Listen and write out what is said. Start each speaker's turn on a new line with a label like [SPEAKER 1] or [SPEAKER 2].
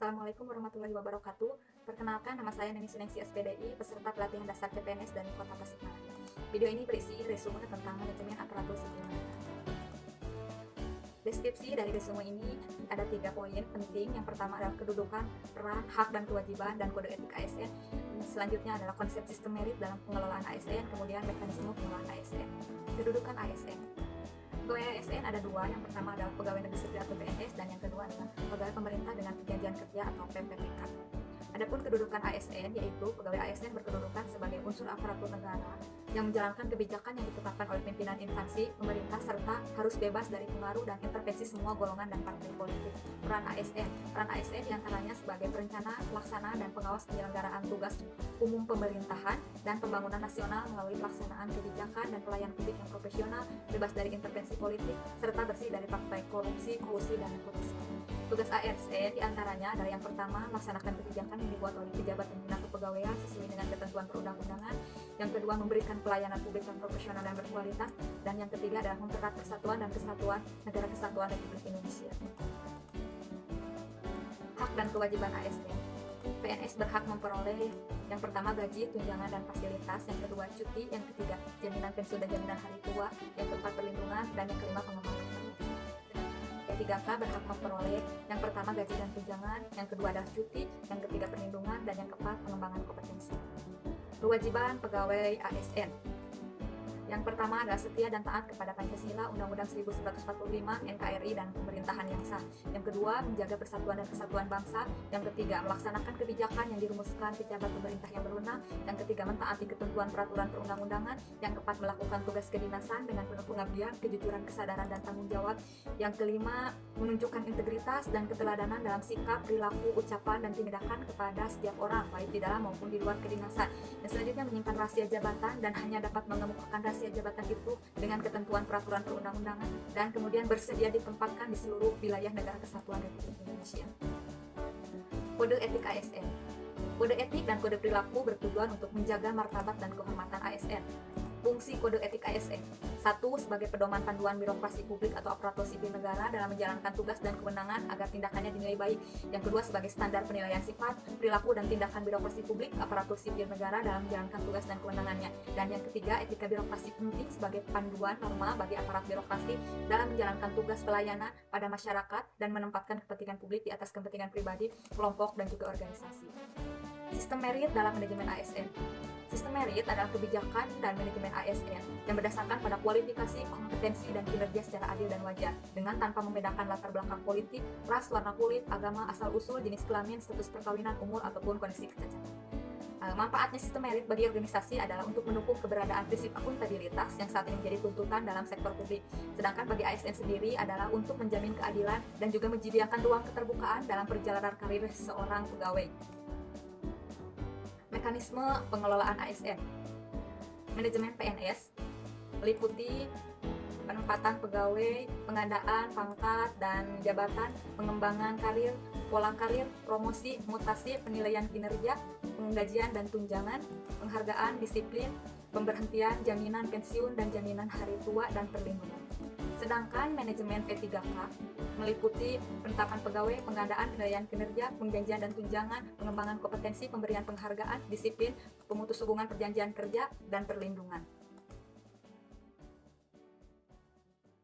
[SPEAKER 1] Assalamualaikum warahmatullahi wabarakatuh. Perkenalkan, nama saya Neni Suningsi SPDI, peserta pelatihan dasar CPNS dari Kota Tasikmalaya. Video ini berisi resume tentang manajemen aparatur sipil negara. Deskripsi dari resume ini ada 3 poin penting. Yang pertama adalah kedudukan, peran, hak dan kewajiban, dan kode etik ASN. Selanjutnya adalah konsep sistem merit dalam pengelolaan ASN, kemudian mekanisme pengelolaan ASN. Kedudukan ASN. Pegawai ASN ada 2, yang pertama adalah pegawai negeri sipil atau PNS, dan yang kedua adalah pegawai pemerintah dengan perjanjian kerja atau PPPK. Adapun kedudukan ASN, yaitu pegawai ASN berkedudukan sebagai unsur aparatur negara yang menjalankan kebijakan yang ditetapkan oleh pimpinan instansi pemerintah serta harus bebas dari pengaruh dan intervensi semua golongan dan partai politik. Peran ASN diantaranya sebagai perencana, pelaksana, dan pengawas penyelenggaraan tugas umum pemerintahan dan pembangunan nasional melalui pelaksanaan kebijakan dan pelayanan publik yang profesional, bebas dari intervensi politik, serta bersih dari praktek korupsi, kolusi, dan nepotisme. Tugas ASN diantaranya adalah yang pertama, melaksanakan kebijakan yang dibuat oleh pejabat pembina kepegawaian sesuai dengan ketentuan perundang-undangan. Yang kedua, memberikan pelayanan publik yang profesional dan berkualitas. Dan yang ketiga adalah mempererat persatuan dan kesatuan Negara Kesatuan Republik Indonesia. Hak dan kewajiban ASN. PNS berhak memperoleh yang pertama gaji, tunjangan, dan fasilitas. Yang kedua cuti. Yang ketiga jaminan pensiun dan jaminan hari tua. Yang keempat perlindungan. Dan yang kelima pengembangan. P3K berhak memperoleh yang pertama gaji dan tunjangan, yang kedua adalah cuti, yang ketiga perlindungan, dan yang keempat pengembangan kompetensi. Kewajiban pegawai ASN. Yang pertama adalah setia dan taat kepada Pancasila, Undang-Undang 1945, NKRI, dan pemerintahan yang sah. Yang kedua, menjaga persatuan dan kesatuan bangsa. Yang ketiga, melaksanakan kebijakan yang dirumuskan pejabat pemerintah yang berwenang. Yang ketiga, mentaati ketentuan peraturan perundang-undangan. Yang keempat, melakukan tugas kedinasan dengan penuh pengabdian, kejujuran, kesadaran, dan tanggung jawab. Yang kelima, menunjukkan integritas dan keteladanan dalam sikap, perilaku, ucapan, dan tindakan kepada setiap orang, baik di dalam maupun di luar kedinasan. Dan selanjutnya, menyimpan rahasia jabatan dan hanya dapat mengemukakan rahasia jabatan itu dengan ketentuan peraturan perundang-undangan, dan kemudian bersedia ditempatkan di seluruh wilayah Negara Kesatuan Republik Indonesia. Kode etik ASN. Kode etik dan kode perilaku bertujuan untuk menjaga martabat dan kehormatan ASN. Fungsi kode etik ASN: 1. Sebagai pedoman panduan birokrasi publik atau aparatur sipil negara dalam menjalankan tugas dan kewenangan agar tindakannya dinilai baik. Yang kedua, sebagai standar penilaian sifat, perilaku, dan tindakan birokrasi publik aparatur sipil negara dalam menjalankan tugas dan kewenangannya. Dan yang ketiga, etika birokrasi penting sebagai panduan norma bagi aparat birokrasi dalam menjalankan tugas pelayanan pada masyarakat dan menempatkan kepentingan publik di atas kepentingan pribadi, kelompok, dan juga organisasi. Sistem merit dalam manajemen ASN. Sistem merit adalah kebijakan dan manajemen ASN yang berdasarkan pada kualifikasi, kompetensi, dan kinerja secara adil dan wajar, dengan tanpa membedakan latar belakang politik, ras, warna kulit, agama, asal-usul, jenis kelamin, status perkawinan, umur, ataupun kondisi kecacatan. Manfaatnya sistem merit bagi organisasi adalah untuk mendukung keberadaan prinsip akuntabilitas yang saat ini menjadi tuntutan dalam sektor publik. Sedangkan bagi ASN sendiri adalah untuk menjamin keadilan dan juga menyediakan ruang keterbukaan dalam perjalanan karir seorang pegawai. Mekanisme pengelolaan ASN. Manajemen PNS meliputi penempatan pegawai, pengadaan pangkat dan jabatan, pengembangan karir, pola karir, promosi, mutasi, penilaian kinerja, penggajian dan tunjangan, penghargaan, disiplin, pemberhentian, jaminan pensiun dan jaminan hari tua, dan perlindungan. Sedangkan manajemen P3K meliputi penetapan pegawai, pengadaan, penilaian kinerja, pengjanjian dan tunjangan, pengembangan kompetensi, pemberian penghargaan, disiplin, pemutus hubungan perjanjian kerja, dan perlindungan.